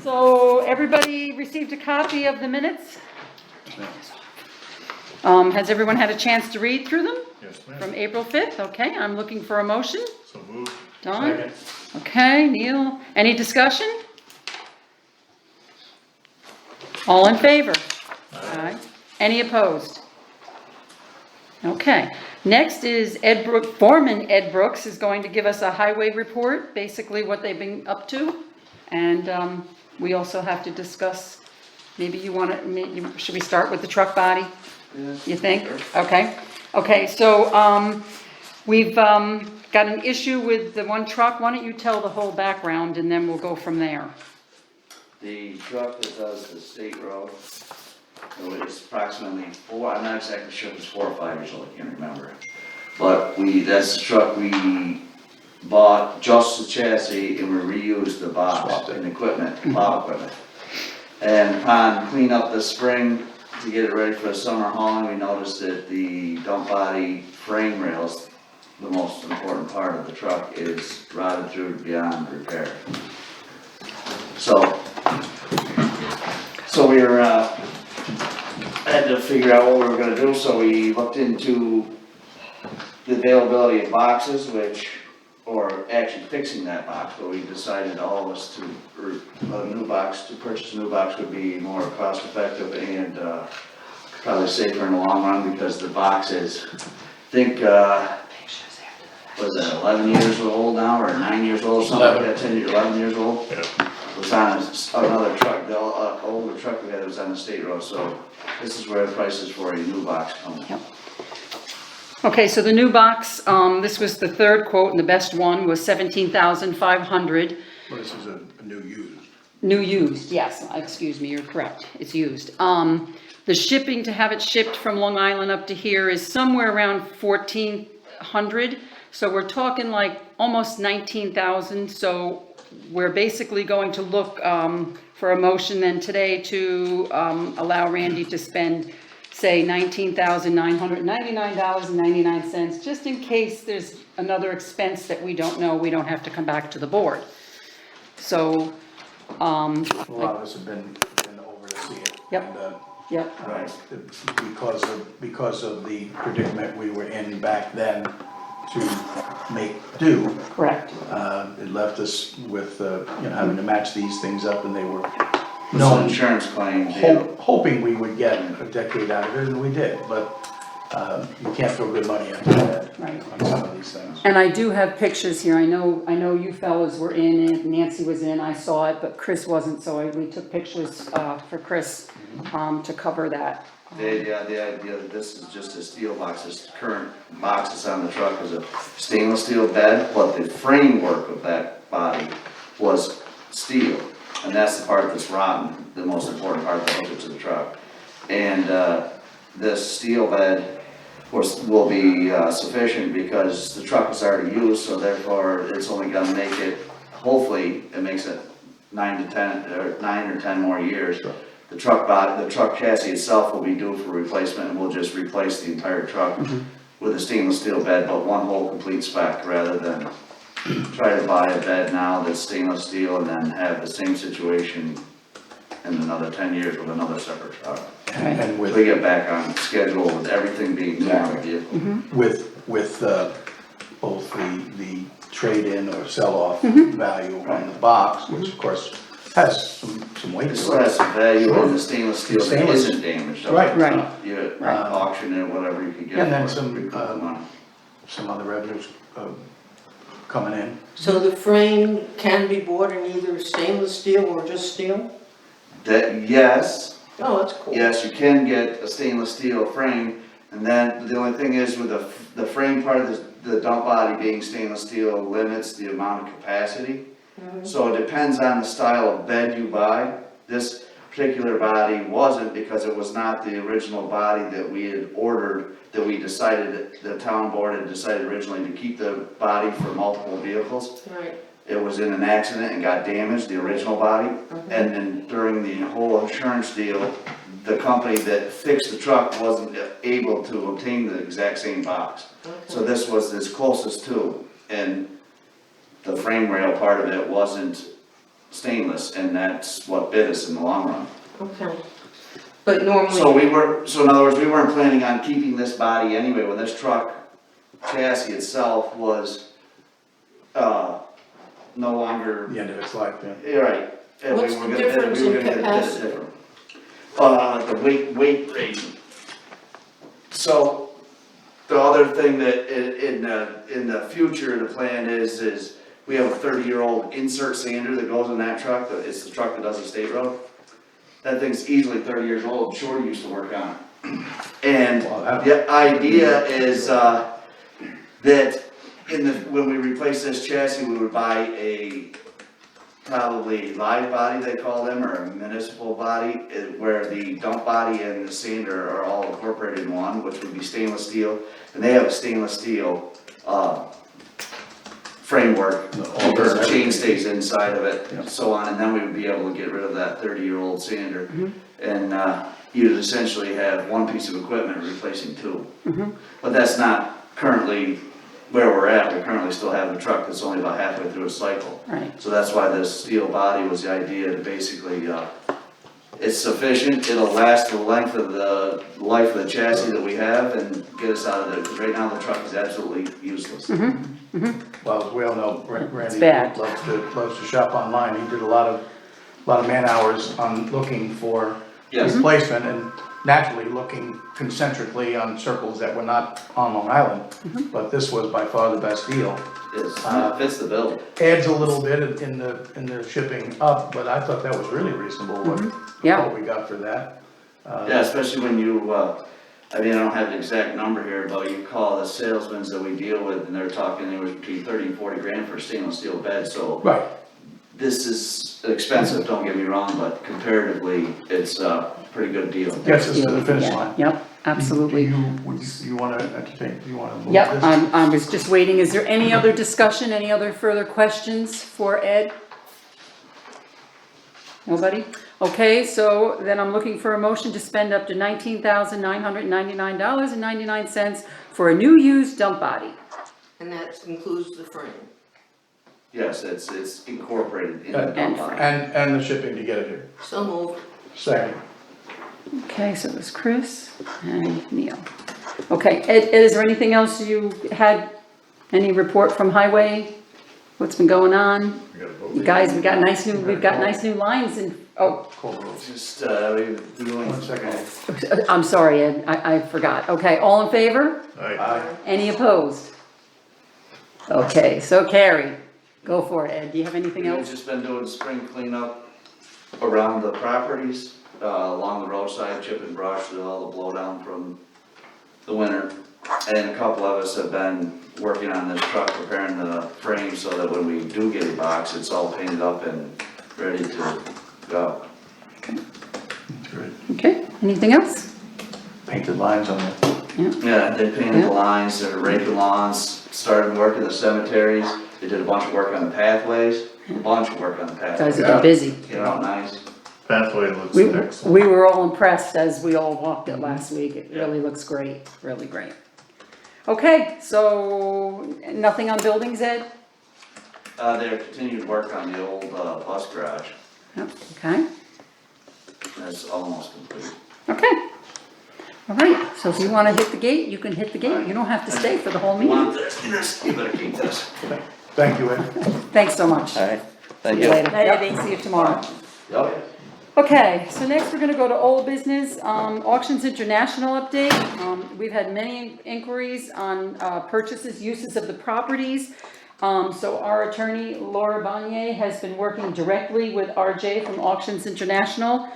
So everybody received a copy of the minutes? Has everyone had a chance to read through them? Yes, ma'am. From April 5th, okay, I'm looking for a motion. So moved. Don? Second. Okay, Neil, any discussion? All in favor? Aye. Any opposed? Okay, next is Foreman Ed Brooks is going to give us a highway report, basically what they've been up to. And we also have to discuss, maybe you want to, should we start with the truck body? You think? Okay. Okay, so we've got an issue with the one truck. Why don't you tell the whole background and then we'll go from there. The truck that does the state road, it's approximately I'm not exactly sure if it's 4 or 5 years old, I can't remember. But that's the truck we bought, just the chassis, and we reused the box and equipment, plow equipment. And upon clean up the spring to get it ready for the summer hauling, we noticed that the dump body frame rails, the most important part of the truck, is rotted through beyond repair. So we were, had to figure out what we were gonna do, so we looked into the availability of boxes, or actually fixing that box, but we decided all of us to purchase a new box would be more cost effective and probably safer in the long run, because the box is, I think, was it 11 years old now, or 9 years old, something like that, 11 years old? Yeah. It was on another truck, the older truck we had was on the state road, so this is where the prices for a new box come. Yep. Okay, so the new box, this was the third quote and the best one was $17,500. Well, this is a new used. New used, yes, excuse me, you're correct, it's used. The shipping to have it shipped from Long Island up to here is somewhere around $1,400. So we're talking like almost 19,000. So we're basically going to look for a motion then today to allow Randy to spend, say, $19,999.99, just in case there's another expense that we don't know, we don't have to come back to the board. So, A lot of us have been over to see it. Yep. And, yep, Right. because of the predicament we were in back then to make do, correct. it left us with, having to match these things up, and they were No insurance claim deal. hoping we would get a decade out of it, and we did, but you can't throw good money after that Right. on some of these things. And I do have pictures here. I know you fellows were in it, Nancy was in, I saw it, but Chris wasn't, so we took pictures for Chris to cover that. The idea that this is just a steel box, this current box that's on the truck is a stainless steel bed, but the framework of that body was steel. And that's the part that's rotten, the most important part that hooks it to the truck. And this steel bed will be sufficient because the truck is already used, so therefore it's only gonna make it, hopefully, it makes it 9 or 10 more years. Sure. The truck chassis itself will be due for replacement, and we'll just replace the entire truck with a stainless steel bed, but one whole complete spec, rather than try to buy a bed now that's stainless steel and then have the same situation in another 10 years with another separate truck. And We get back on schedule with everything being new on the vehicle. with both the trade-in or sell-off value on the box, which of course has some weight It to still it. has some value in the stainless steel that Stainless. isn't damaged. Right. Right. You Right. auction it, whatever you could get. And then for it. some, We put the money. Some other revenues coming in. So the frame can be bought in either stainless steel or just steel? Yes, Oh, that's cool. yes, you can get a stainless steel frame, and then the only thing is with the frame part of the dump body being stainless steel limits the amount of capacity. So it depends on the style of bed you buy. This particular body wasn't, because it was not the original body that we had ordered, that we decided, the town board had decided originally to keep the body for multiple vehicles. Right. It was in an accident and got damaged, the original body, and then during the whole insurance deal, the company that fixed the truck wasn't able to obtain the exact same box. So this was as closest to, and the frame rail part of it wasn't stainless, and that's what bit us in the long run. Okay. But normally. So in other words, we weren't planning on keeping this body anyway, when this truck chassis itself was, no longer, The end of its life, yeah. you're right. And we What's were the gonna bid it- difference we were in gonna bid it capacity? different. The weight rating. So, the other thing that in the future, the plan is we have a 30-year-old insert sander that goes in that truck, it's the truck that does the state road. That thing's easily 30 years old, Shorty used to work on it. And Well, that- the idea is, that when we replace this chassis, we would buy a probably live body, they call them, or a municipal body, where the dump body and the sander are all incorporated in one, which would be stainless steel. And they have a stainless steel, framework, The because the auger, chain stays inside of it, Yeah. so on, and then we would be able to get rid of that 30-year-old sander. And, you'd essentially have one piece of equipment replacing two. But that's not currently where we're at, we currently still have a truck that's only about halfway through a cycle. Right. So that's why this steel body was the idea to basically, it's sufficient, it'll last the length of the life of the chassis that we have and get us out of there, because right now the truck is absolutely useless. Well, as we all know, Randy bad. loves to shop online. He did a lot of man hours on looking for Yes. replacement and naturally looking concentrically on circles that were not on Long Island. But this was by far the best deal. It fits the bill. Adds a little bit in the shipping up, but I thought that was really reasonable Yeah. what we got for that. Yeah, especially when you, I mean, I don't have the exact number here, but you call the salesmen that we deal with, and they're talking anywhere between 30 and 40 grand for a stainless steel bed, so. Right. This is expensive, don't get me wrong, but comparatively, it's a pretty good deal. Gets us to the finish Yeah. line. Yep, absolutely. You wanna entertain, you wanna move this? Yep, I was just waiting. Is there any other discussion, any other further questions for Ed? Nobody? Okay, so then I'm looking for a motion to spend up to $19,999.99 for a new used dump body. And that includes the frame. Yes, it's incorporated in the And- dump body. And the shipping to get it here. So moved. Second. Okay, so it was Chris and Neil. Okay, Ed, is there anything else you had? Any report from Highway? What's been going on? You guys, we've got nice new lines and, oh, Call the roll. Just, we're doing. 1 second. I'm sorry, Ed, I forgot. Okay, all in favor? Aye. Any opposed? Okay, so Carrie, go for it, Ed. Do you have anything We've else? just been doing spring cleanup around the properties, along the roadside, chip and brush, with all the blow down from the winter. And a couple of us have been working on this truck, preparing the frame so that when we do get a box, it's all painted up and ready to go. That's great. Okay, anything else? Painted lines on it. Yeah, they painted Yeah. the lines, they're raking lawns, started work in the cemeteries, they did a bunch of work on the pathways, a bunch of work on the Guys pathways. have been busy. You know, nice. Pathway looks We, excellent. we were all impressed as we all walked it last week. It really looks great, really great. Okay, so nothing on buildings, Ed? They're continuing work on the old, bus garage, Yep, okay, that's almost complete. okay. All right, so if you wanna hit the gate, you can hit the gate. You don't have to stay for the whole You meeting. want this, you better keep this. Thank you, Ed. Thanks so much. Alright, See thank you you. later. Yep, see you tomorrow. Yep. Okay, so next we're gonna go to old business, Auctions International update. We've had many inquiries on, purchases, uses of the properties. So our attorney Laura Bonnier has been working directly with RJ from Auctions International.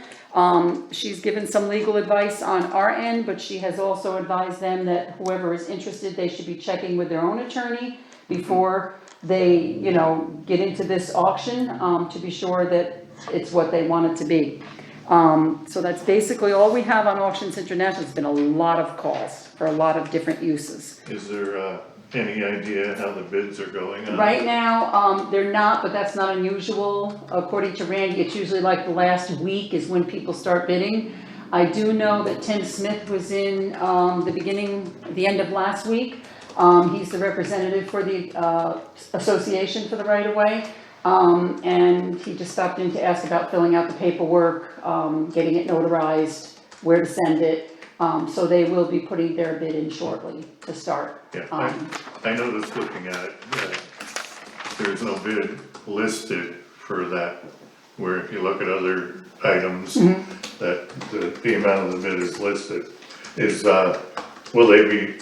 She's given some legal advice on our end, but she has also advised them that whoever is interested, they should be checking with their own attorney before they, you know, get into this auction, to be sure that it's what they want it to be. So that's basically all we have on Auctions International. It's been a lot of calls for a lot of different uses. Is there any idea how the bids are going on? Right now, they're not, but that's not unusual. According to Randy, it's usually like the last week is when people start bidding. I do know that Tim Smith was in the end of last week. He's the representative for the association for the right-of-way. And he just stopped in to ask about filling out the paperwork, getting it notarized, where to send it. So they will be putting their bid in shortly to start. Yeah, I noticed looking at it, that there's no bid listed for that, where if you look at other items, that the amount of the bid is listed, is, will they be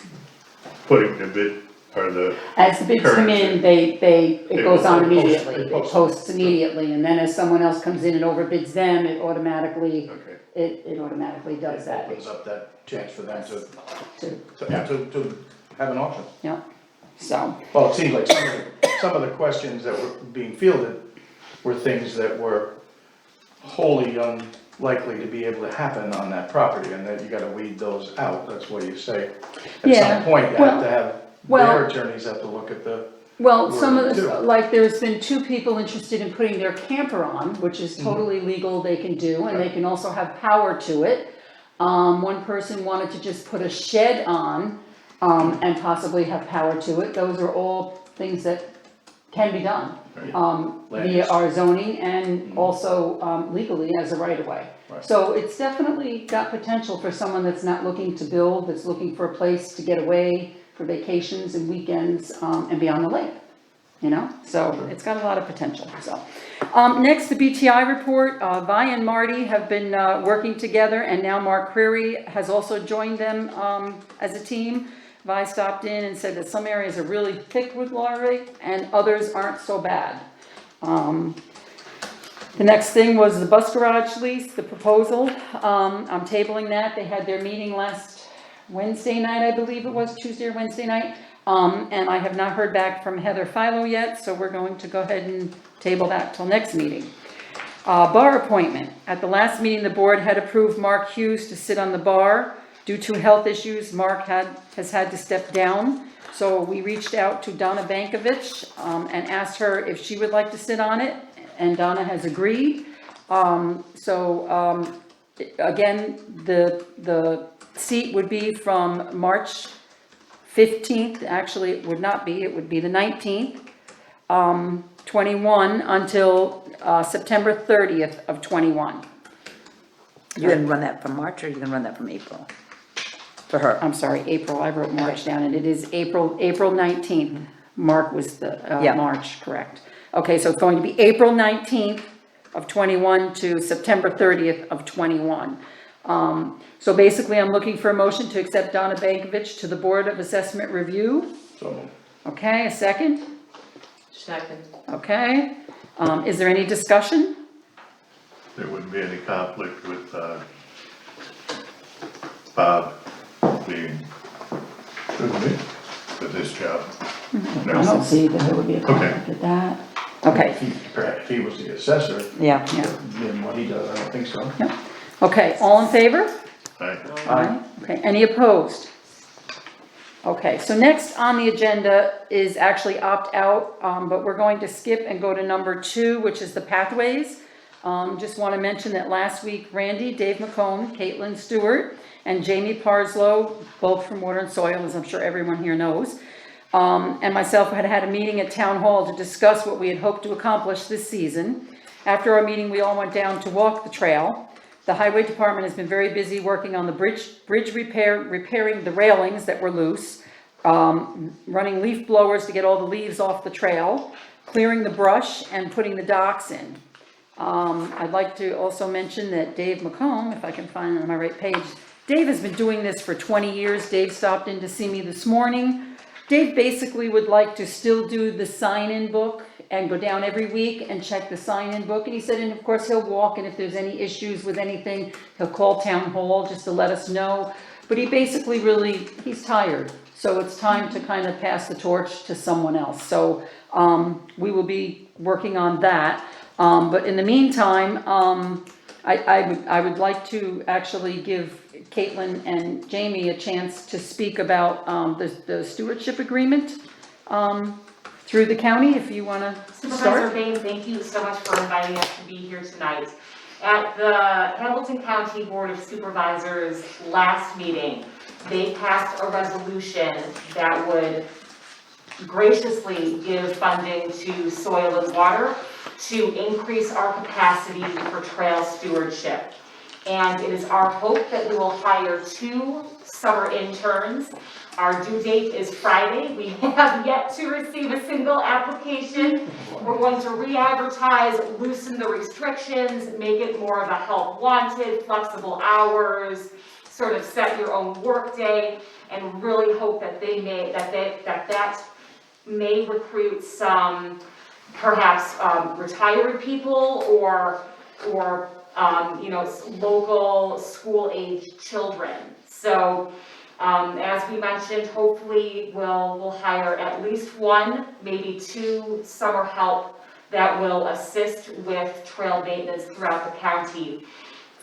putting the bid, or the, As the bids come in, it goes on immediately, They it post. posts immediately, and then as someone else comes in and overbids them, it automatically, okay, it automatically does that. Opens up that chance for them To- to have an auction. Yeah, so, Well, it seems like some of the questions that were being fielded were things that were wholly unlikely to be able to happen on that property, and that you gotta weed those out, that's what you say. At Yeah, some point, you have to have, well- their attorneys have to look at the, well, some of the, Word, too. like, there's been 2 people interested in putting their camper on, which is totally legal, they can do, and they can also have power to it. One person wanted to just put a shed on, and possibly have power to it, those are all things that can be done. Land Via use. our zoning and also, legally as a right of way. Right. So it's definitely got potential for someone that's not looking to build, that's looking for a place to get away for vacations and weekends, and be on the lake, you know? So it's got a lot of potential, so. Next, the BTI report, Vi and Marty have been, working together, and now Mark Creary has also joined them, as a team. Vi stopped in and said that some areas are really thick with larvae and others aren't so bad. The next thing was the bus garage lease, the proposal. I'm tabling that. They had their meeting last Wednesday night, I believe it was, Tuesday or Wednesday night. And I have not heard back from Heather Philo yet, so we're going to go ahead and table that till next meeting. Bar appointment. At the last meeting, the board had approved Mark Hughes to sit on the bar. Due to health issues, Mark has had to step down. So we reached out to Donna Bankovich, and asked her if she would like to sit on it, and Donna has agreed. Again, the seat would be from March 15th, actually it would not be, it would be the 19th, 21 until September 30th of 21. You're gonna run that from March, or you're gonna run that from April? For her? I'm sorry, April, I wrote March down, and it is April 19th. Mark was the, Yeah. March, correct. Okay, so it's going to be April 19th of 21 to September 30th of 21. So basically, I'm looking for a motion to accept Donna Bankovich to the Board of Assessment Review. so, Okay, a second? Second. Okay, is there any discussion? there wouldn't be any conflict with, Bob being with this job. I don't see that there would be a conflict with that. Okay, if he was the assessor, Yeah. yeah, in what he does, I don't think so. yeah. Okay, all in favor? Right, Aye. Okay, any opposed? Okay, so next on the agenda is actually opt-out, but we're going to skip and go to number 2, which is the pathways. Just want to mention that last week, Randy, Dave McComb, Caitlin Stewart, and Jamie Parslow, both from Water and Soil, as I'm sure everyone here knows, and myself had had a meeting at Town Hall to discuss what we had hoped to accomplish this season. After our meeting, we all went down to walk the trail. The Highway Department has been very busy working on the bridge repairing the railings that were loose, running leaf blowers to get all the leaves off the trail, clearing the brush, and putting the docks in. I'd like to also mention that Dave McComb, if I can find it on my right page, Dave has been doing this for 20 years. Dave stopped in to see me this morning. Dave basically would like to still do the sign-in book and go down every week and check the sign-in book. And he said, and of course he'll walk, and if there's any issues with anything, he'll call Town Hall just to let us know. But he basically he's tired. So it's time to kind of pass the torch to someone else. So we will be working on that. But in the meantime, I would like to actually give Caitlin and Jamie a chance to speak about the stewardship agreement through the county, if you want to Supervisor start. Bain, thank you so much for inviting us to be here tonight. At the Hamilton County Board of Supervisors last meeting, they passed a resolution that would graciously give funding to Soil and Water to increase our capacity for trail stewardship. And it is our hope that we will hire 2 summer interns. Our due date is Friday. We have yet to receive a single application. We're going to re-advertise, loosen the restrictions, make it more of a help wanted, flexible hours, sort of set your own workday, and really hope that that may recruit some perhaps retired people or local school-age children. So as we mentioned, hopefully we'll hire at least 1, maybe 2 summer help that will assist with trail maintenance throughout the county.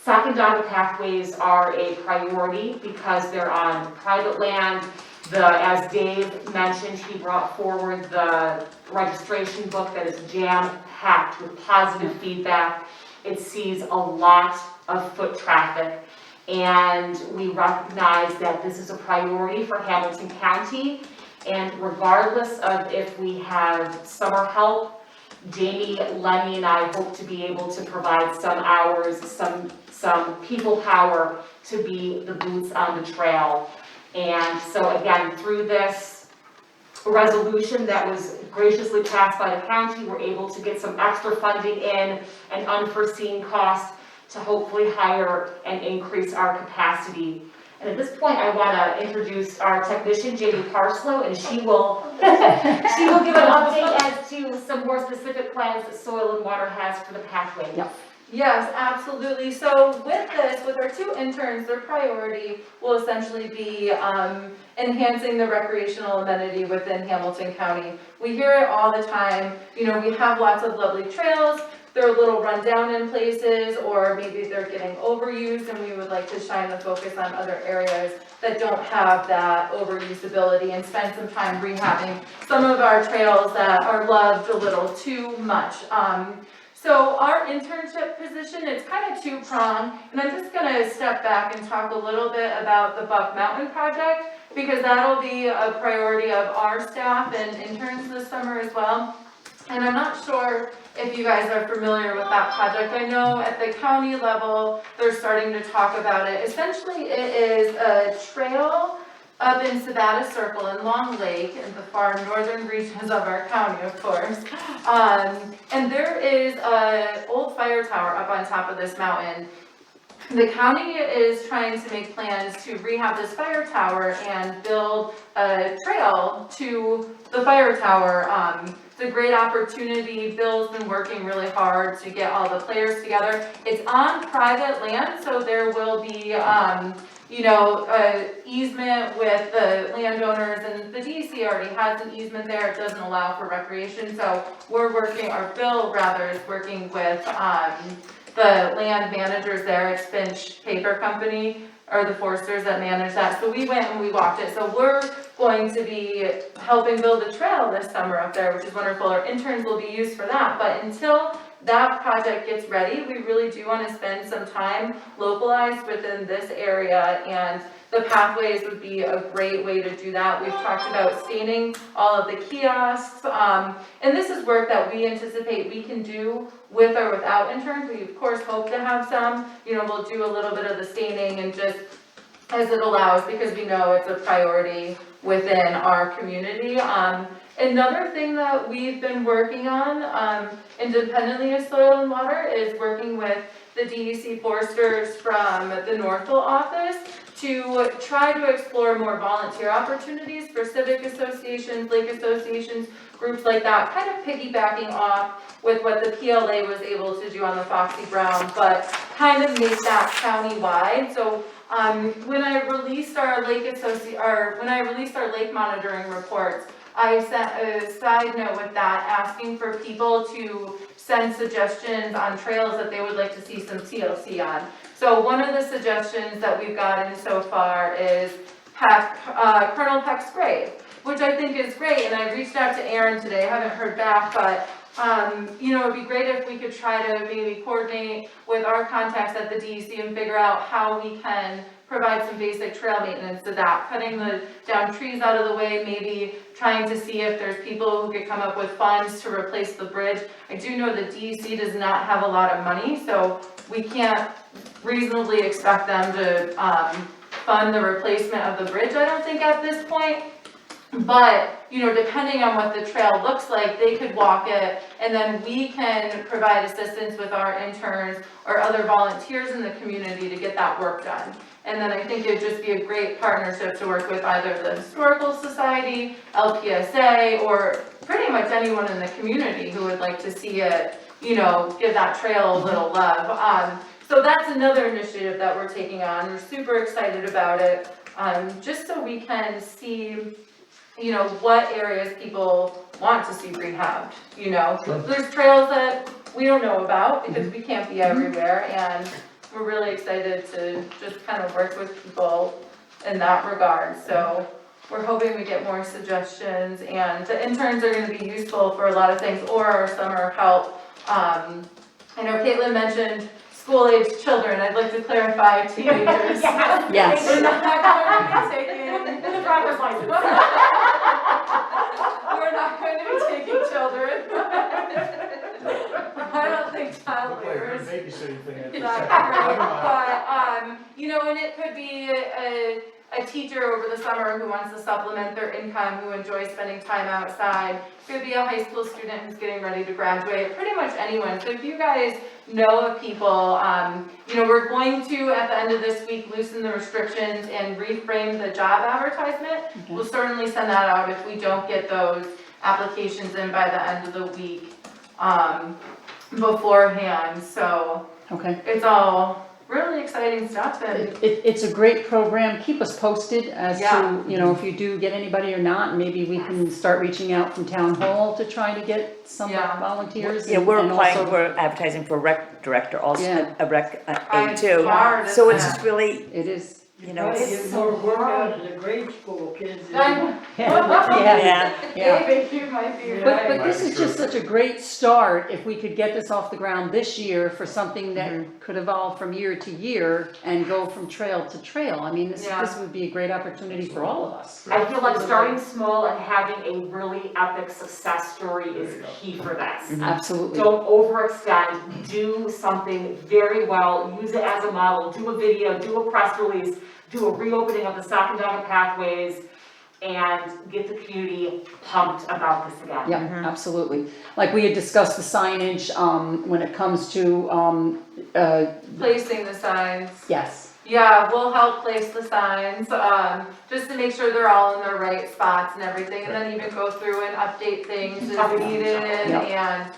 Sacandaga pathways are a priority because they're on private land. As Dave mentioned, he brought forward the registration book that is jam-packed with positive feedback. It sees a lot of foot traffic, and we recognize that this is a priority for Hamilton County. And regardless of if we have summer help, Jamie, Lenny, and I hope to be able to provide some hours, some people power to be the boots on the trail. And so again, through this resolution that was graciously passed by the county, we're able to get some extra funding in an unforeseen cost to hopefully hire and increase our capacity. And at this point, I want to introduce our technician, Jamie Parslow, and she will give an update as to some more specific plans that Soil and Water has for the pathway. Yep. Yes, absolutely. So with this, with our 2 interns, their priority will essentially be enhancing the recreational amenity within Hamilton County. We hear it all the time. We have lots of lovely trails. They're a little run down in places, or maybe they're getting overused, and we would like to shine the focus on other areas that don't have that overusability and spend some time rehabbing some of our trails that are loved a little too much. So our internship position, it's kind of 2-pronged, and I'm just gonna step back and talk a little bit about the Buck Mountain project, because that'll be a priority of our staff and interns this summer as well. And I'm not sure if you guys are familiar with that project. I know at the county level, they're starting to talk about it. Essentially, it is a trail up in Sabata Circle in Long Lake, in the far northern regions of our county, of course. And there is an old fire tower up on top of this mountain. The county is trying to make plans to rehab this fire tower and build a trail to the fire tower. It's a great opportunity. Bill's been working really hard to get all the players together. It's on private land, so there will be easement with the landowners, and the DEC already has an easement there. It doesn't allow for recreation, so Bill is working with the land managers there. It's Finch Paper Company, or the foresters that manage that. So we went and we walked it. So we're going to be helping build a trail this summer up there, which is wonderful. Our interns will be used for that. But until that project gets ready, we really do want to spend some time localized within this area, and the pathways would be a great way to do that. We've talked about staining all of the kiosks, and this is work that we anticipate we can do with or without interns. We of course hope to have some. We'll do a little bit of the staining and just as it allows, because we know it's a priority within our community. Another thing that we've been working on independently of Soil and Water is working with the DEC foresters from the Northville office to try to explore more volunteer opportunities for civic associations, lake associations, groups like that, kind of piggybacking off with what the PLA was able to do on the Foxy Brown, but kind of make that county-wide. So when I released our lake monitoring reports, I sent a side note with that, asking for people to send suggestions on trails that they would like to see some TLC on. So one of the suggestions that we've gotten so far is Colonel Peck's grave, which I think is great. And I reached out to Aaron today, I haven't heard back, but you know, it'd be great if we could try to maybe coordinate with our contacts at the DEC and figure out how we can provide some basic trail maintenance to that, cutting the down trees out of the way, maybe trying to see if there's people who could come up with funds to replace the bridge. I do know the DEC does not have a lot of money, so we can't reasonably expect them to, fund the replacement of the bridge, I don't think at this point. But, you know, depending on what the trail looks like, they could walk it, and then we can provide assistance with our interns or other volunteers in the community to get that work done. And then I think it'd just be a great partnership to work with either the Historical Society, LPSA, or pretty much anyone in the community who would like to see it, you know, give that trail a little love. So that's another initiative that we're taking on. We're super excited about it, just so we can see, you know, what areas people want to see rehabbed, you know? There's trails that we don't know about because we can't be everywhere, and we're really excited to just kind of work with people in that regard. So we're hoping we get more suggestions, and the interns are gonna be useful for a lot of things, or our summer help. I know Caitlin mentioned school-aged children. I'd like to clarify teenagers. Yes. We're not going to be taking The driver's license. We're not going to be taking children. I don't think child labor is Babysitting thing at the not second. correct, but, you know, and it could be a teacher over the summer who wants to supplement their income, who enjoys spending time outside. Could be a high school student who's getting ready to graduate, pretty much anyone. So if you guys know of people, you know, we're going to, at the end of this week, loosen the restrictions and reframe the job advertisement. We'll certainly send that out if we don't get those applications in by the end of the week, beforehand. So Okay. it's all really exciting stuff, and It's a great program. Keep us posted as Yeah. to, you know, if you do get anybody or not. Maybe we can start reaching out from town hall to try to get some Yeah. volunteers. Yeah, we're and applying, also- we're advertising for rec director, also Yeah. a rec I'm aide too. hard, So isn't it's it? just really, It is, you know, Probably it's, get more work out of the grade school kids. yeah, yeah. yeah. David, you might be But right. this is just such a great start, if we could get this off the ground this year for something that could evolve from year to year and go from trail to trail. I mean, Yeah. this would be a great opportunity for all of us. I feel like starting small and having a really epic success story is key for this. Absolutely. Don't overextend, do something very well, use it as a model, do a video, do a press release, do a reopening of the Sacandaga pathways, and get the community pumped about this again. Yeah, absolutely. Like we had discussed the signage, when it comes to, Placing the signs. yes. Yeah, we'll help place the signs, just to make sure they're all in their right spots and everything, and then even go through and update things as needed, and,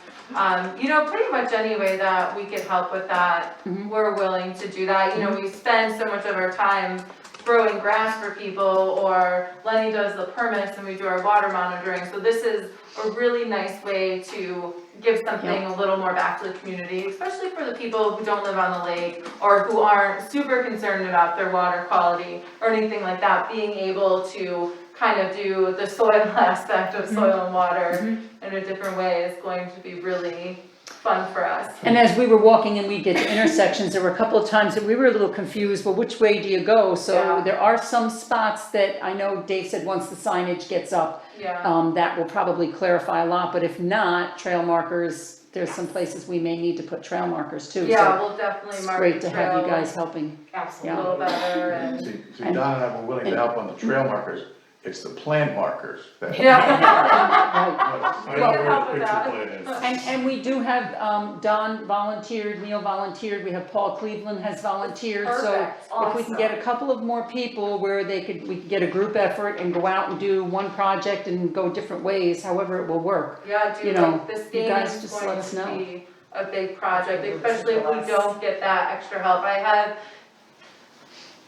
you know, pretty much any way that we could help with that, we're willing to do that. You know, we spend so much of our time growing grass for people, or Lenny does the permits and we do our water monitoring, so this is a really nice way to give something a little more back to the community, especially for the people who don't live on the lake or who aren't super concerned about their water quality or anything like that. Being able to kind of do the soil aspect of soil and water in a different way is going to be really fun for us. And as we were walking and we get to intersections, there were a couple of times that we were a little confused, well, which way do you go? So Yeah. there are some spots that I know Dave said once the signage gets up, Yeah, that will probably clarify a lot, but if not, trail markers, there's some places we may need to put trail markers too. yeah, So we'll definitely it's mark great the to have you trail guys helping. a Absolutely. little better and. See, Don and I were willing to help on the trail markers, it's the plant markers that. Yeah. I We know can where help the with picture that. plan is. And we do have, Don volunteered, Neil volunteered, we have Paul Cleveland has volunteered, so Perfect. if we can get a couple of more people where we could get a group effort and go out and do one project and go different ways, however it will work. Yeah, You dude, know, like this you game guys is just let going us to know. be a big project, especially if we don't get that extra help. I have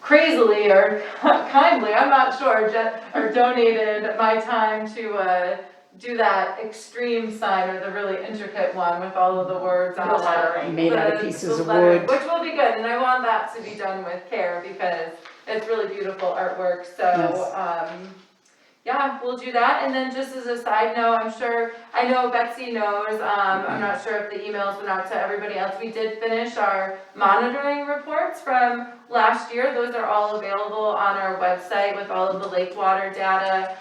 crazily or kindly, I'm not sure, or donated my time to do that extreme sign or the really intricate one with all of the words on The it. lettering. Made out of The- pieces the of lettering, wood. Which will be good, and I want that to be done with care because it's really beautiful artwork, so, Yes. yeah, we'll do that, and then just as a side note, I know Betsy knows, I'm not sure if the emails went out to everybody else, we did finish our monitoring reports from last year, those are all available on our website with all of the lake water data.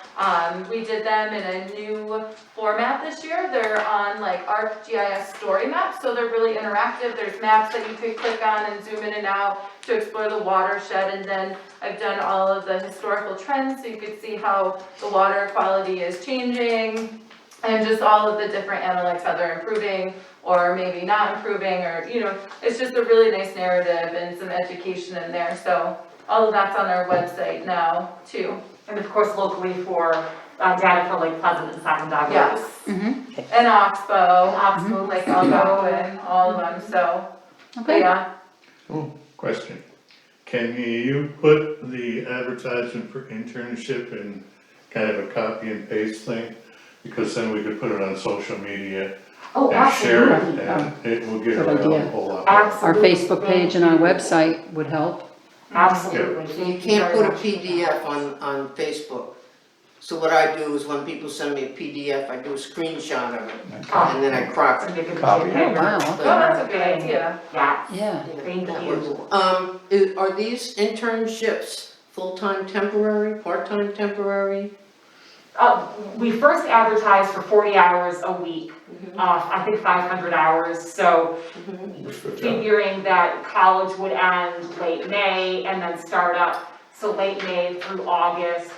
We did them in a new format this year, they're on like ArcGIS story maps, so they're really interactive, there's maps that you could click on and zoom in and out to explore the watershed, and then I've done all of the historical trends, so you could see how the water quality is changing, and just all of the different analytics, how they're improving, or maybe not improving, or, you know, it's just a really nice narrative and some education in there, so all of that's on our website now, too. And of course locally for data for Lake Pleasant and Sacandaga. Yes. Mhm. And Oxbow, Oxbow, like Elko and all of them, so, but Okay. yeah. Question, can you put the advertisement for internship in kind of a copy and paste thing? Because then we could put it on social media Oh, and share absolutely. it, and it will get Good around idea. a whole lot more. Our Absolutely. Facebook page and our website would help. Absolutely. So you Thank can't very put a much. PDF on Facebook. So what I do is when people send me a PDF, I do a screenshot of it, Oh, and then I crop that's it. a good Copy. Oh, idea. wow, Oh, okay. that's a good idea. Yeah, Yeah, Thank That you. works. Are these internships full-time temporary, part-time temporary? We first advertised for 40 hours a week, I think 500 hours, so figuring that college would end late May and then start up, so late May through August.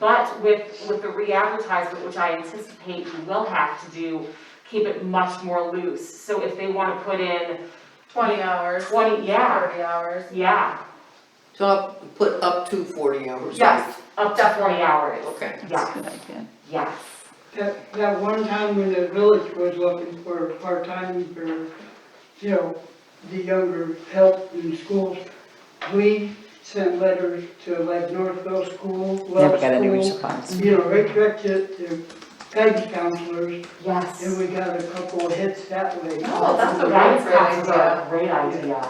But with the re-advertisement, which I anticipate we will have to do, keep it much more loose. So if they wanna put in, 20 hours. 20, yeah. 30 hours. yeah, So I'll put up to 40 hours. yes, up to 40 hours. Okay. Yes, good idea. yes. That one time when the village was looking for part-time for, you know, the younger help in schools, we sent letters to like Northville School, Never Wells got any School, response. you know, right direct to guidance counselors, Yes. and we got a couple of hits that way. Oh, that's a Guidance great counselors idea. are a great idea.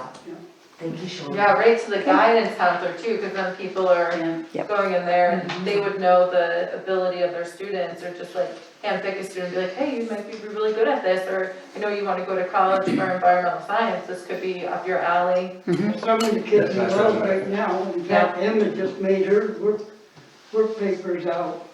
Thank you, Shirley. Yeah, right to the guidance counselor too, because then people are Yep. going in there and they would know the ability of their students, or just like handpick a student, and be like, hey, you might be really good at this, or I know you wanna go to college for environmental science, this could be up your alley. Some of the kids are out right now, in fact, Emma just made her work papers out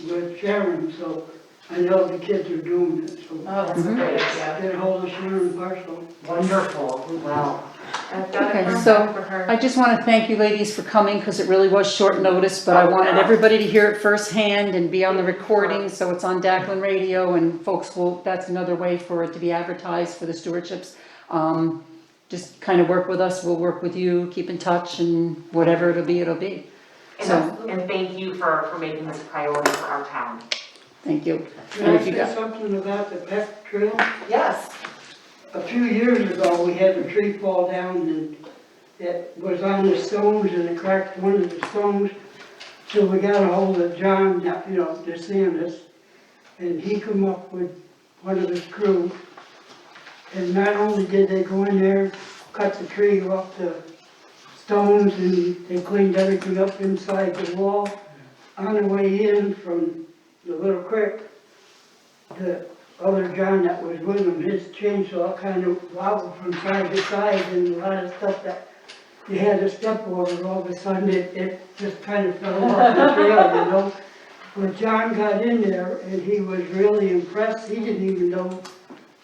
with Sharon, so I know the kids are doing it, so. Oh, that's a great idea. Get a hold of Sharon Parcel. Wonderful, we will. I've got Okay, it from so her for her. I just want to thank you ladies for coming because it really was short notice, but I wanted everybody to hear it firsthand and be on the recording, so it's on Declan Radio and folks will, that's another way for it to be advertised for the stewardships. Just kind of work with us, we'll work with you, keep in touch and whatever it'll be, it'll be. So, And thank you for making this a priority for our town. thank you. Can And I if you say got, something about the Peck Trail? Yes. A few years ago, we had a tree fall down and it was on the stones and it cracked one of the stones. So we got a hold of John, you know, DeSantis, and he come up with one of his crew. And not only did they go in there, cut the tree off the stones, and they cleaned everything up inside the wall. On the way in from the little creek, the other John that was with him, his chainsaw kind of wobbled from side to side, and a lot of stuff that you had to step over, all of a sudden it just kind of fell off the trail, you know? But John got in there and he was really impressed, he didn't even know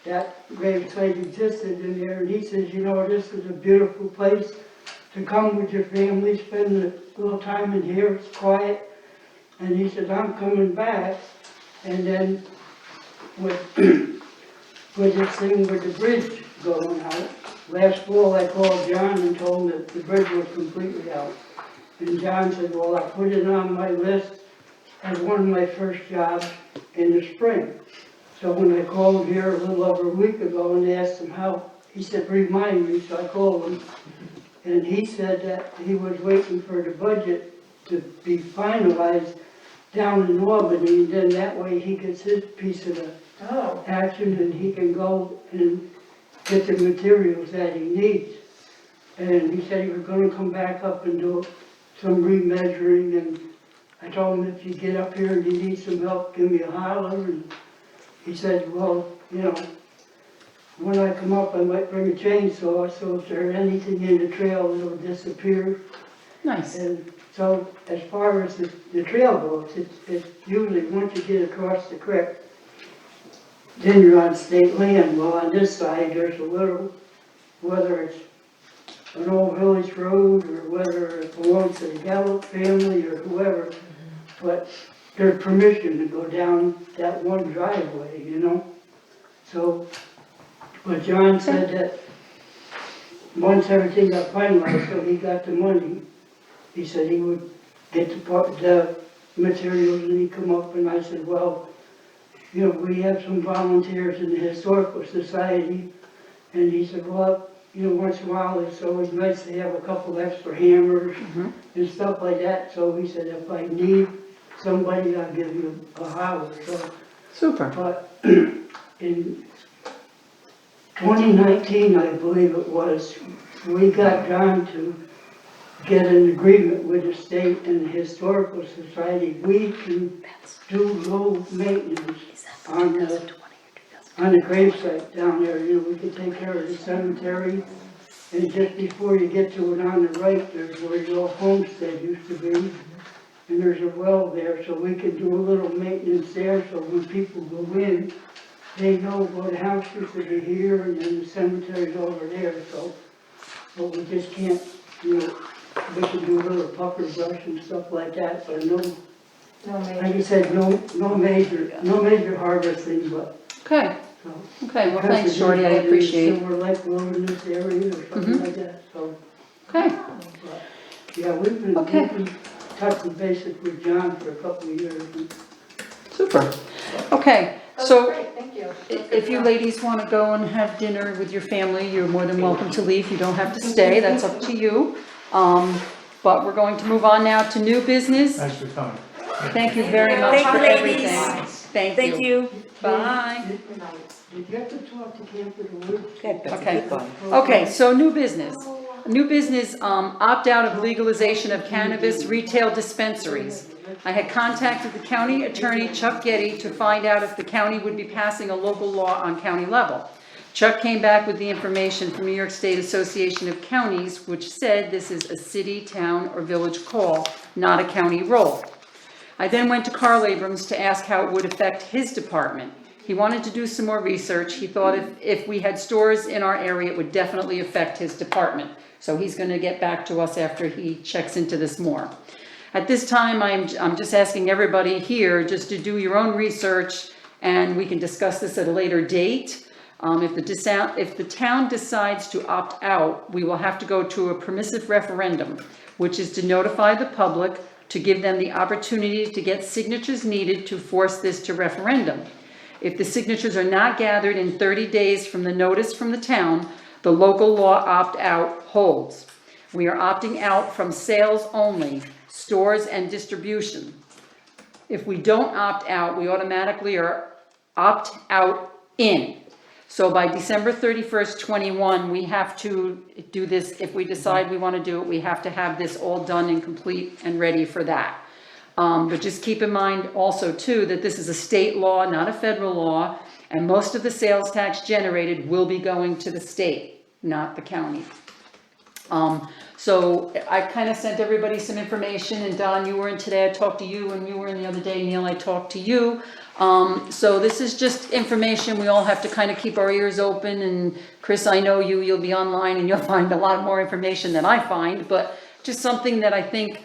that gravesite existed in there, and he says, you know, this is a beautiful place to come with your family, spend a little time in here, it's quiet. And he said, I'm coming back, and then with this thing with the bridge going out. Last fall, I called John and told him that the bridge was completely out. And John said, well, I put it on my list as one of my first jobs in the spring. So when I called him here a little over a week ago and asked him how, he said, remind me, so I called him. And he said that he was waiting for the budget to be finalized down in Albany, and then that way he gets his piece of the Oh, action and he can go and get the materials that he needs. And he said he was gonna come back up and do some remeasuring, and I told him if you get up here and you need some help, give me a holler, and he said, well, you know, when I come up, I might bring a chainsaw, so if there's anything in the trail, it'll disappear. Nice. And so as far as the trail goes, it's usually once you get across the creek, then you're on state land. Well, on this side, there's a little, whether it's an old village road or whether it belongs to the Gallup family or whoever, but there's permission to go down that one driveway, you know? So, but John said that once everything got finalized, so he got the money, he said he would get the materials and he'd come up, and I said, well, you know, we have some volunteers in the Historical Society, and he said, well, you know, once in a while, it's always nice to have a couple extra hammers and stuff like that, so he said, if I need somebody, I'll give you a holler, so. Super. But in 2019, I believe it was, we got John to get an agreement with the state and the Historical Society. We can do low maintenance on the gravesite down there. You know, we can take care of the cemetery. And just before you get to it on the right, there's where your old homestead used to be. And there's a well there, so we can do a little maintenance there, so when people go in, they know what house used to be here, and then the cemetery's over there, so. But we just can't, you know, we can do a little puffer brush and stuff like that, but no, like you said, no major harvesting, but, Okay, so. okay, well, thanks, Shorty, I appreciate it. Silver Lake Road in this area or something like that, so. Okay, But, yeah, we've been touching basic with John for a couple of years. And super. Okay, That's so great, thank you. if you ladies want to go and have dinner with your family, you're more than welcome to leave. You don't have to stay, that's up to you. But we're going to move on now to new business. Thanks for coming. Thank you very much Thank for you, ladies. everything. Thank you. Bye. Did you have to talk to Camper the Woods? Okay. Okay, so new business. New business, opt out of legalization of cannabis retail dispensaries. I had contacted the county attorney, Chuck Getty, to find out if the county would be passing a local law on county level. Chuck came back with the information from New York State Association of Counties, which said this is a city, town, or village call, not a county role. I then went to Carl Abrams to ask how it would affect his department. He wanted to do some more research. He thought if we had stores in our area, it would definitely affect his department. So he's going to get back to us after he checks into this more. At this time, I'm just asking everybody here just to do your own research, and we can discuss this at a later date. If the town decides to opt out, we will have to go to a permissive referendum, which is to notify the public to give them the opportunity to get signatures needed to force this to referendum. If the signatures are not gathered in 30 days from the notice from the town, the local law opt-out holds. We are opting out from sales only, stores and distribution. If we don't opt out, we automatically are opt out in. So by December 31st, 21, we have to do this. If we decide we want to do it, we have to have this all done and complete and ready for that. But just keep in mind also too, that this is a state law, not a federal law, and most of the sales tax generated will be going to the state, not the county. So I kind of sent everybody some information, and Don, you were in today, I talked to you, and you were in the other day, Neil, I talked to you. So this is just information, we all have to kind of keep our ears open, and Chris, I know you'll be online and you'll find a lot more information than I find, but just something that I think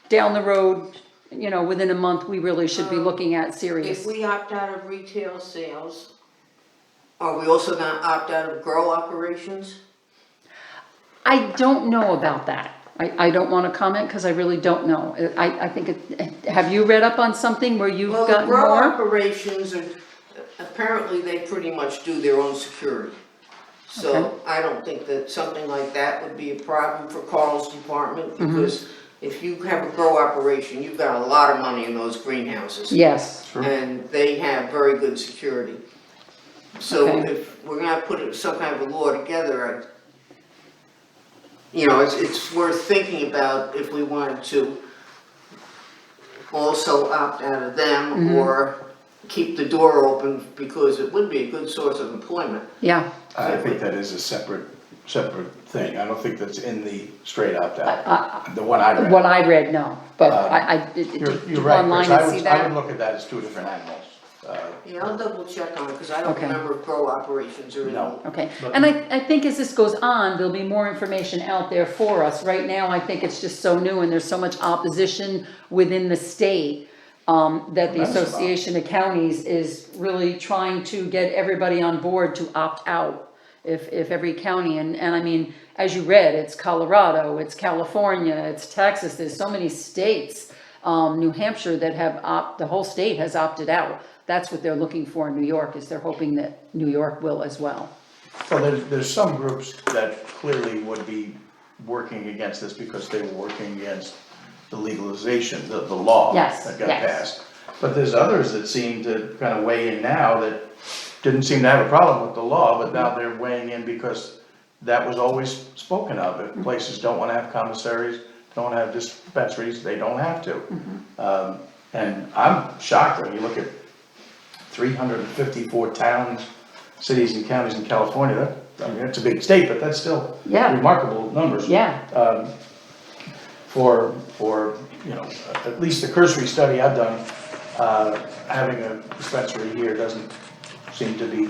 down the road, you know, within a month, we really should be looking at serious. If we opt out of retail sales, are we also gonna opt out of grow operations? I don't know about that. I don't want to comment because I really don't know. I think, have you read up on something where you've Well, gotten the grow more? operations are, apparently they pretty much do their own security. Okay. So I don't think that something like that would be a problem for Carl's department, because if you have a grow operation, you've got a lot of money in those greenhouses. Yes. And they have very good security. So Okay. if we're gonna put some kind of a law together, you know, it's worth thinking about if we wanted to also opt out of them or keep the door open because it would be a good source of employment. Yeah, I think that is a separate thing. I don't think that's in the straight opt-out, the one I read. what I read, no, but did You're you right, online Chris. and see I that? would look at that as two different animals. Yeah, I'll double check on it, cause I don't Okay. remember if grow operations are in. No. Okay, and I think as this goes on, there'll be more information out there for us. Right now, I think it's just so new and there's so much opposition within the state that the Tremendous amount. Association of Counties is really trying to get everybody on board to opt out. If every county, and I mean, as you read, it's Colorado, it's California, it's Texas, there's so many states, New Hampshire that have the whole state has opted out. That's what they're looking for in New York, is they're hoping that New York will as well. Well, there's some groups that clearly would be working against this because they were working against the legalization, the law Yes, that got yes. passed. But there's others that seem to kind of weigh in now that didn't seem to have a problem with the law, but now they're weighing in because that was always spoken of. If places don't wanna have commissaries, don't wanna have dispensaries, they don't have to. And I'm shocked when you look at 354 towns, cities and counties in California. I mean, it's a big state, but that's still Yeah. remarkable numbers. Yeah, For, you know, at least the cursory study I've done, having a dispensary here doesn't seem to be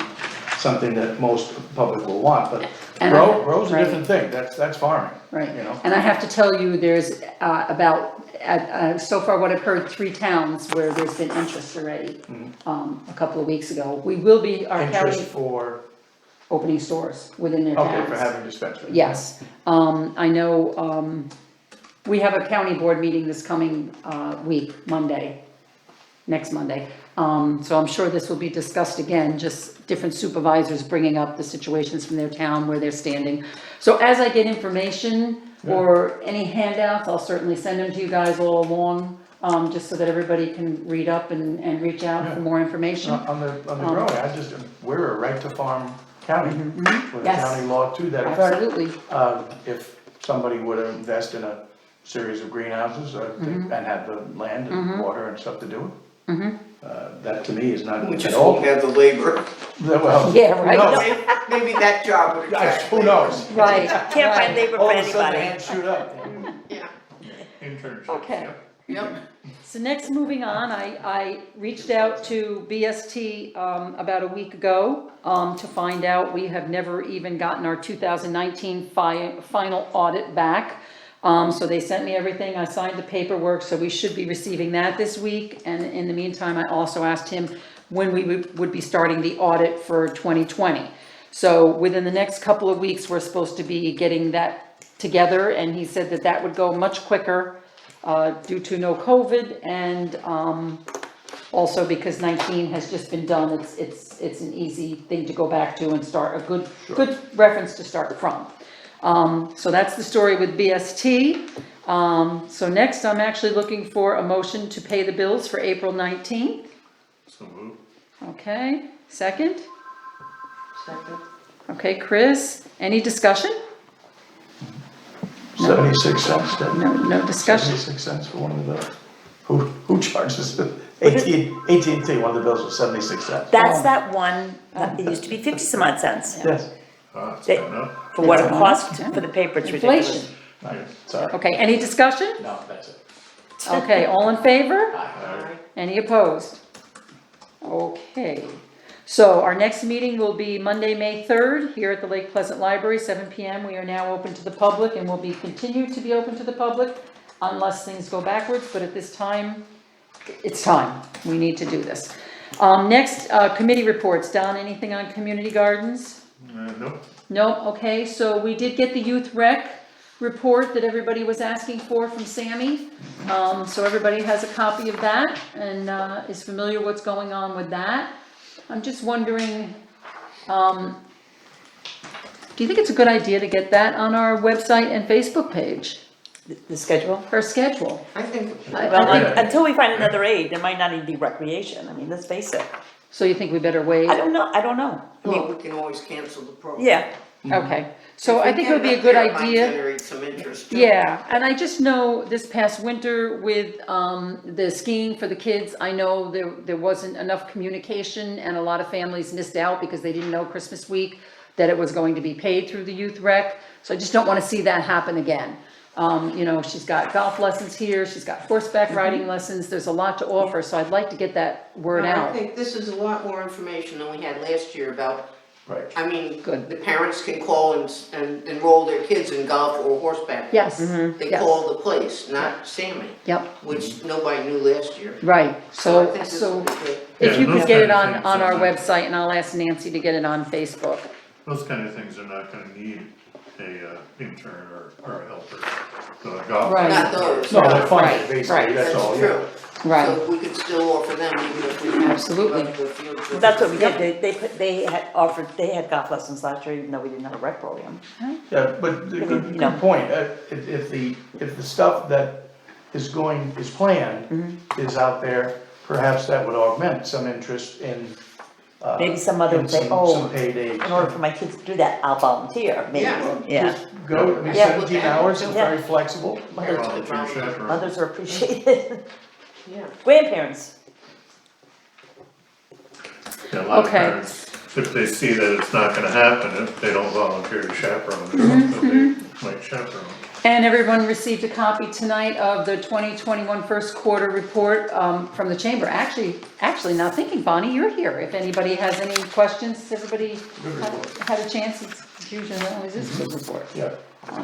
something that most public will want, but And grow's a right. different thing, that's farming, right. you know? And I have to tell you, there's so far what I've heard, 3 towns where there's been interest already, a couple of weeks ago. We will be, our Interest county, for, opening stores within their towns. okay, for having dispensaries. Yes, I know, we have a county board meeting this coming, week, next Monday. So I'm sure this will be discussed again, just different supervisors bringing up the situations from their town, where they're standing. So as I get information or any handouts, I'll certainly send them to you guys all along, just so that everybody can read up and reach out for more information. On the growing, we're a right to farm county, with a Yes. county law to that effect. Absolutely, If somebody would invest in a series of greenhouses, and have the land and water and stuff to do it. That to me is not We at just all, won't have the labor. well. Yeah, who right. knows? Maybe that job would Guys, attract. who knows? right, Can't find right. labor All for of a sudden, the anybody. hands shoot up. Yeah, Internships. Okay. yep. So next, moving on, I reached out to BST about a week ago to find out, we have never even gotten our 2019 final audit back. So they sent me everything, I signed the paperwork, so we should be receiving that this week. And in the meantime, I also asked him when we would be starting the audit for 2020. So within the next couple of weeks, we're supposed to be getting that together, and he said that that would go much quicker due to no COVID, and also because 19 has just been done, it's an easy thing to go back to and start a good reference to start from. So that's the story with BST. So next, I'm actually looking for a motion to pay the bills for April 19th. So move. Okay, second? Second. Okay, Chris, any discussion? 76 cents, Debbie? No discussion? 76 cents for one of the bills. Who charges it? AT&T, one of the bills was 76 cents. That's that one, it used to be 50 some odd cents. Yes. Ah, it's They- gone up. For what it It's gone cost up, for the paper, it's ridiculous. Inflation. Sorry. Okay, any discussion? No, that's it. Okay, all in favor? Aye. Any opposed? Okay, so our next meeting will be Monday, May 3rd, here at the Lake Pleasant Library, 7 PM. We are now open to the public and will be continued to be open to the public unless things go backwards, but at this time, it's time. We need to do this. Next, committee reports. Don, anything on community gardens? Nope. Nope, okay, so we did get the youth rec report that everybody was asking for from Sammy. So everybody has a copy of that and is familiar what's going on with that. I'm just wondering, do you think it's a good idea to get that on our website and Facebook page, The schedule? her schedule? I think. I Well, think- until we find another aid, there might not even be recreation, I mean, let's face it. So you think we better wait? I don't know. I Well, mean, we can always cancel the program. yeah, Okay, so I think it would be a good If we get it up there, it idea. might generate some interest. Yeah, and I just know this past winter with the skiing for the kids, I know there wasn't enough communication and a lot of families missed out because they didn't know Christmas week that it was going to be paid through the youth rec. So I just don't want to see that happen again. You know, she's got golf lessons here, she's got horseback riding lessons, there's a lot to offer, so I'd like to get that word I out. think this is a lot more information than we had last year about, Right. I mean, Good. the parents can call and enroll their kids in golf or horseback. Yes, They yes. call the place, not Sammy, Yep, which nobody knew last year. right, I so, think this so will be good. if Yeah, you those could get it kind of on, things on our are not- website, and I'll ask Nancy to get it on Facebook. Those kind of things are not gonna need a intern or a helper. The golf. Right. Not those. No, they're Right, funded, basically, right. that's all, That's yeah. true. Right. So we could still offer them even if we have. Absolutely. like the field trip. That's what we did, they had offered, they had golf lessons last year, even though we didn't have a rec program. Yeah, but the good, You know. good point, if the stuff that is planned is out there, perhaps that would augment some interest in, Maybe some other in say, some oh, paid aid. in order for my kids to do that, I'll volunteer, maybe, Yeah. yeah. Go, I mean, Yeah. 17 hours is Yeah. very flexible. Volunteer chaperone. Others are appreciated. Yeah. Grandparents, Yeah, a lot of Okay. parents, if they see that it's not gonna happen, if they don't volunteer to chaperone or something, they might chaperone. And everyone received a copy tonight of the 2021 first quarter report from the chamber. Actually, now thinking, Bonnie, you're here. If anybody has any questions, has everybody had a chance? It's usually always is a good report. Yeah.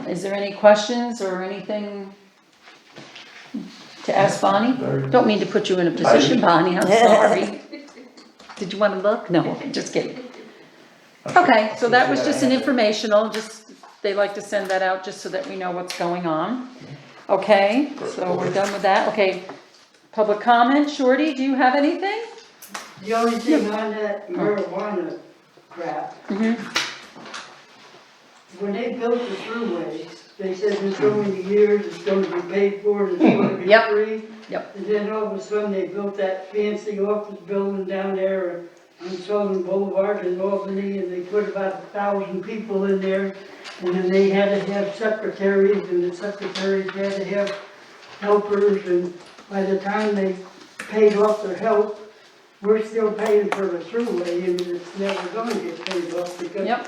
Is there any questions or anything to ask Bonnie? Don't mean to put you in a position, Bonnie, I'm sorry. Did you want to look? No, just kidding. Okay, so that was just an informational, just, they like to send that out just so that we know what's going on. Okay, so we're done with that. Okay, public comment, Shorty, do you have anything? The only thing on that marijuana crap, Mhm. when they built the throughway, they said in so many years it's gonna be paid for, it's gonna be Yep. free. Yep. And then all of a sudden they built that fancy office building down there on Southern Boulevard in Albany, and they put about 1,000 people in there. And then they had to have secretaries, and the secretaries had to have helpers, and by the time they paid off their help, we're still paying for the throughway, and it's never gonna get paid off because. Yep.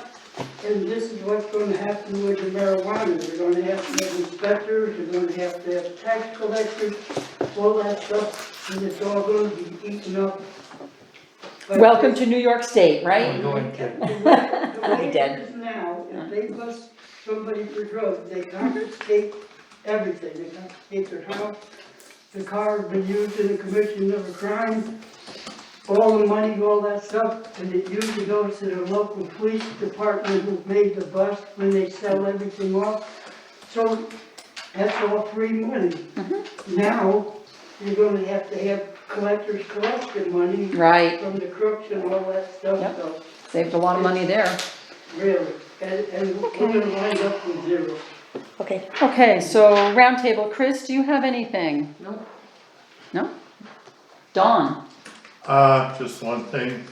And this is what's gonna happen with the marijuana, they're gonna have to have inspectors, they're gonna have to have tax collectors, all that stuff, and it's all gonna be eaten up. But Welcome to New York State, right? Ongoing kid. the way Be it dead. is now, if they bust somebody for drugs, they confiscate everything, they confiscate their house, the car has been used in the commission of a crime, all the money, all that stuff, and it usually goes to the local police department who made the bust when they sell everything off. So that's all free money. Now, you're gonna have to have collectors collect the money Right, from the crooks and all that stuff, Yep. so, saved a lot of money there. really, and we're gonna wind up with zero. okay. Okay, so roundtable, Chris, do you have anything? No. No? Dawn? Just one thing,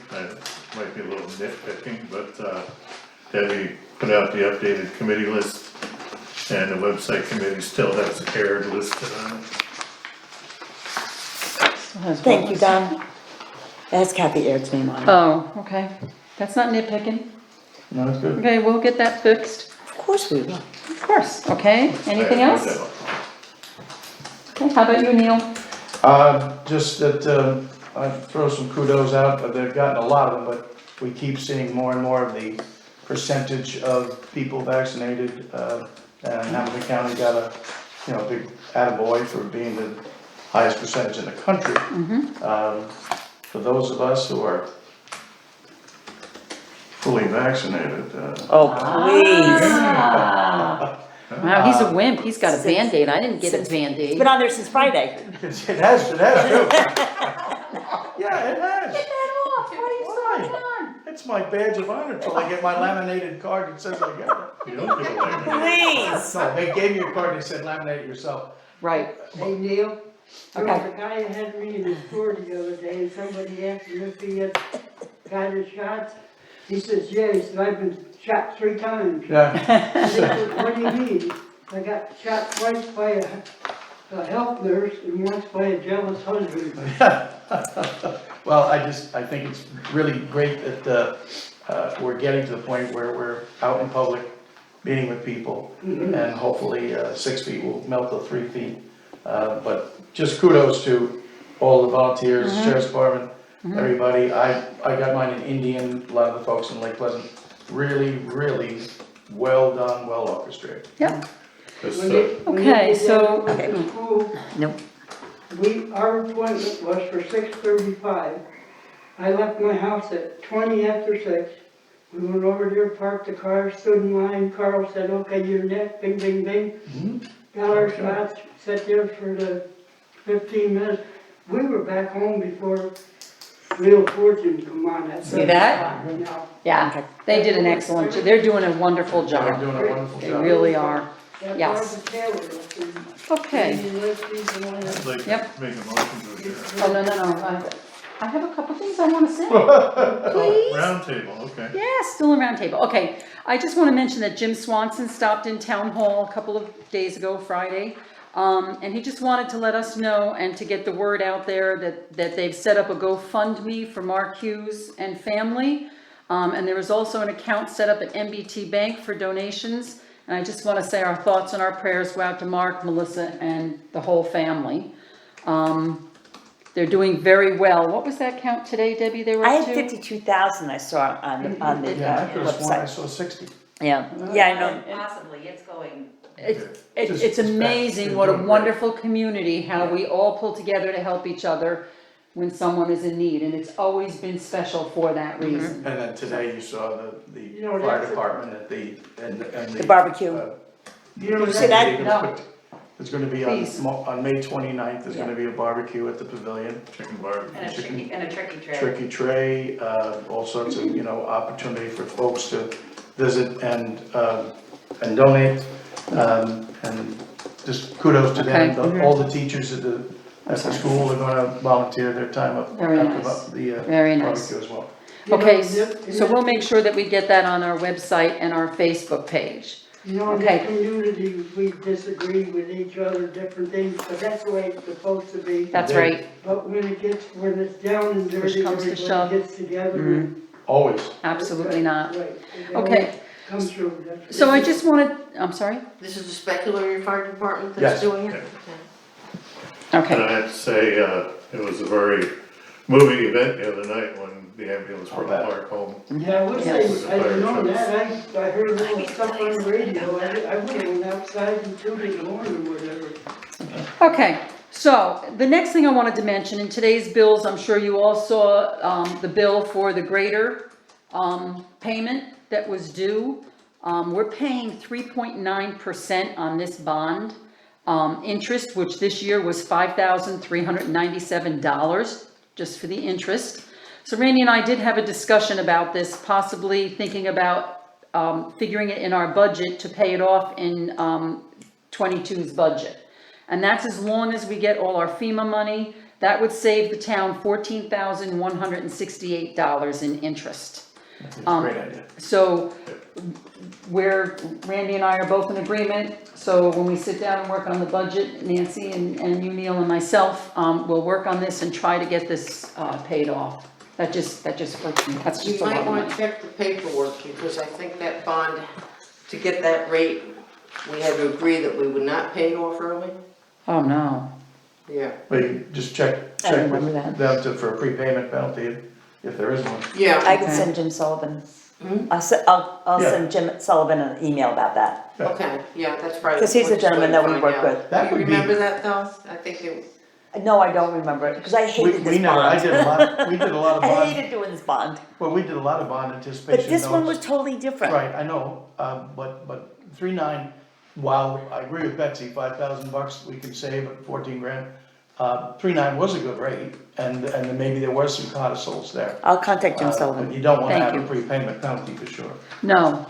might be a little nitpicking, but, Debbie put out the updated committee list, and the website committee still has Aird listed on it. Thank you, Don. That's Kathy Aird's name on it. Oh, okay, that's not nitpicking. No, that's good. Okay, we'll get that fixed, Of course we will. of course, okay? Anything I have else? no doubt. Okay, how about you, Neil? Just that, I throw some kudos out, but they've gotten a lot of them, but we keep seeing more and more of the percentage of people vaccinated, and Hamilton County got a, big attaboy for being the highest percentage in the country. For those of us who are fully vaccinated, Oh, please. Ah. Wow, he's a wimp, he's got a Band-Aid, I didn't get a It's Band-Aid. been on there since Friday. it has too. Yeah, it has. Why? It's my badge of honor till I get my laminated card that says I got You don't give away with it. Please. it. No, they gave me a card that said laminate it yourself. Right, Hey, Neil, there was Okay. a guy that had me in the store the other day, and somebody asked him if he had got his shots. He says, yeah, he said, I've been shot 3 times. Yeah. And they said, what do you mean? I got shot twice by a health nurse and once by a jealous husband. Well, I think it's really great that, we're getting to the point where we're out in public, meeting with people, and hopefully, 6 feet will melt to 3 feet. But just kudos to all the volunteers, Sheriff's Department, everybody. I got mine in Indian, a lot of the folks in Lake Pleasant, really, really well done, well orchestrated. Yep, This, When they Okay, did so- that at the school, Nope. our appointment was for 6:35. I left my house at 20 after 6. We went over there, parked the car, stood in line. Carl said, okay, you're next, bing, bing, bing. Got our shots, sat there for the 15 minutes. We were back home before Real Fortune come on at 7 that? o'clock now. yeah, they did an excellent job, they're doing a wonderful They're job, doing a wonderful they job. really are. That Yes. Barbara Taylor was in- Okay, in Leslie's the one that- I'd like Yep. to make a motion to adjourn. oh, no, I have a couple things I wanna say. Oh, round table, okay. Yeah, still a round table. Okay, I just want to mention that Jim Swanson stopped in Town Hall a couple of days ago, Friday. And he just wanted to let us know and to get the word out there that they've set up a GoFundMe for Mark Hughes and family. And there is also an account set up at MBT Bank for donations. And I just want to say our thoughts and our prayers go out to Mark, Melissa, and the whole family. They're doing very well. What was that count today, Debbie, they were I up had to? 52,000 I saw on the Yeah, I could have sworn I website. saw 60. Yeah, yeah, I know. Possibly, it's going. It's Just amazing respect. what a They're doing wonderful community, how we all pull together to help each other when someone is in need, and it's always been special for that reason. And then today you saw the You know, fire that's- department at and The barbecue. You know, Did you see that? It was No. put- There's gonna be Please. on May 29th, there's gonna be a barbecue at the pavilion, Chicken barbecue. chicken, And a tricky tray. turkey tray, all sorts of, opportunity for folks to visit and donate. And just kudos to them, Okay. all the teachers at the school are gonna volunteer their time up Very at nice. the Very nice. barbecue as well. Okay, You know, so we'll make sure that we get that on our website and our Facebook page. You know, in Okay. the community, we disagree with each other, different things, but that's the way it's supposed to be. That's right, But when it's down and Push dirty, comes to everybody shove. gets together and. Always. absolutely not. Right. It Okay. always comes through. That's- So I just wanted, I'm sorry? This is the Speculary Fire Department Yes. that's doing it? And Okay, I have to say, it was a very moving event the other night when the ambulance brought bet. Mark home. Yeah, I wish Yes. I didn't know that, I heard a little stuff on the radio, I went outside and tooted the horn or whatever. okay, so the next thing I wanted to mention, in today's bills, I'm sure you all saw, the bill for the grader, payment that was due. We're paying 3.9% on this bond, interest, which this year was $5,397, just for the interest. So Randy and I did have a discussion about this, possibly thinking about, figuring it in our budget to pay it off in, 22's budget. And that's as long as we get all our FEMA money, that would save the town $14,168 in interest. That's a great idea. So Randy and I are both in agreement, so when we sit down and work on the budget, Nancy and you, Neil, and myself, we'll work on this and try to get this, paid off. That just hurts me, that's You just a lot might of wanna money. check the paperwork, because I think that bond, to get that rate, we had to agree that we would not pay it off early. Oh, no. Yeah. But you just check I with remember that. them for a prepayment penalty if there is one. Yeah. I can send Jim Sullivan. I'll Yeah. send Jim Sullivan an email about that. Okay, yeah, that's probably. Because he's a the quickest way gentleman to that we find work out. with. That Do you would be- remember that though? I think it, No, I don't remember it, because I hated We this never, I bond. did a lot of I bond, hated doing this bond, well, we did a lot of bond anticipation but this one was notes. totally different. Right, I know, but 3.9, while I agree with Betsy, $5,000 we can save at 14 grand. 3.9 was a good rate, and then maybe there was some codicils there. I'll contact Jim But Sullivan. you don't wanna Thank have a you. prepayment penalty for sure. No,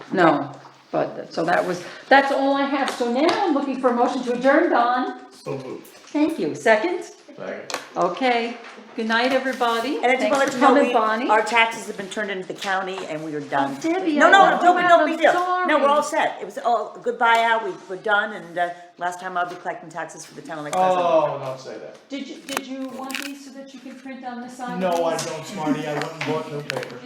but, so that's all I have. So now I'm looking for a motion to adjourn, Don. So moved. Thank you. Second? Second. Okay. Good night, everybody. And I just Thanks wanted for to know, coming, Bonnie. our taxes have been turned into the county and we are done. Oh, Debbie, No, I no, know. no big deal. I'm No, we're all sorry. set. It was all a good buyout, we're done, and last time I'll be collecting taxes for the town of Lake Pleasant. Oh, don't say that. Did you want these so that you can print on this side? No, I don't, Smarty, I went and bought new paper.